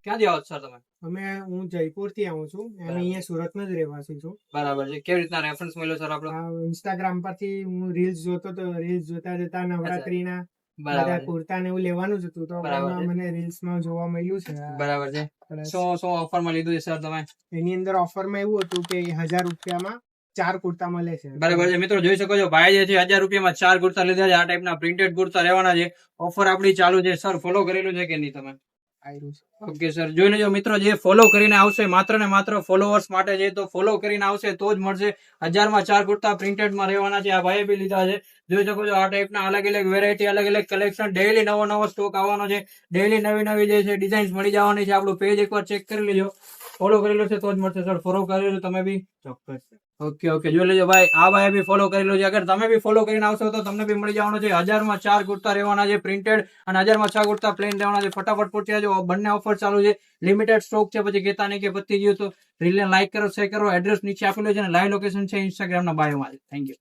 ક્યાંથી આવો છો સર તમે? હું જયપુર થી આવું છું અને અહીંયા સુરત માં જ રહેવાસી છું. બરાબર છે. કેવી રીતના રેફરન્સ મળ્યો સર આપણો? ઇન્સ્ટાગ્રામ પરથી હું રીલ્સ જોતો તો રીલ્સ જોતા જોતા નવરાત્રીના બધા બરાબર કુર્તા ને એવું લેવાનું જ હતું તો બરાબર એમાં છે. મને રીલ્સ માં જોવા મળ્યું છે. બરાબર છે. શું ઓફર માં લીધું છે સર તમે? એની અંદર ઓફર માં એવું હતું કે 1000 રૂપિયામાં 4 કુર્તા મળે છે. બરાબર છે. મિત્રો જોઈ શકો છો ભાઈ જે છે 1000 રૂપિયામાં 4 કુર્તા લીધા છે. આ ટાઈપના પ્રિન્ટેડ કુર્તા રહેવાના છે. ઓફર આપણી ચાલુ છે. સર ફોલો કરેલું છે કે નહીં તમે? ઓકે સર, જોઈ લેજો મિત્રો, જે ફોલો કરીને આવશે માત્ર ને માત્ર ફોલોઅર્સ માટે છે, તો ફોલો કરીને આવશે તો જ મળશે. 1000 માં 4 કુર્તા પ્રિન્ટેડમાં રહેવાના છે. આ ભાઈએ બી લીધા છે. જોઈ શકો છો આ ટાઈપના અલગ અલગ વેરાયટી, અલગ અલગ કલેક્શન, ડેઈલી નવો નવો સ્ટોક આવવાનો છે. ડેઈલી નવી નવી જે છે ડિઝાઇન્સ મળી જવાની છે. આપણું પેજ એકવાર ચેક કરી લેજો. ફોલો કરેલો છે તો જ મળશે. સર ફોલો કરેલું તમે બી? ચોક્કસ. ઓકે ઓકે, જોઈ લેજો ભાઈ, આ ભાઈએ બી ફોલો કરેલું છે. અગર તમે બી ફોલો કરીને આવશો તો તમને બી મળી જવાનું છે. 1000 માં 4 કુર્તા રહેવાના છે પ્રિન્ટેડ અને 1000 માં 6 કુર્તા પ્લેન રહેવાના છે. ફટાફટ પહોંચી આવજો. બંને ઓફર ચાલુ છે. લિમિટેડ સ્ટોક છે. પછી કહેતા નહીં કે પતી ગયું. તો રીલને લાઈક કરો, શેર કરો. એડ્રેસ નીચે આપેલું છે અને લાઈવ લોકેશન છે ઇન્સ્ટાગ્રામના બાયોમાં. Thank you.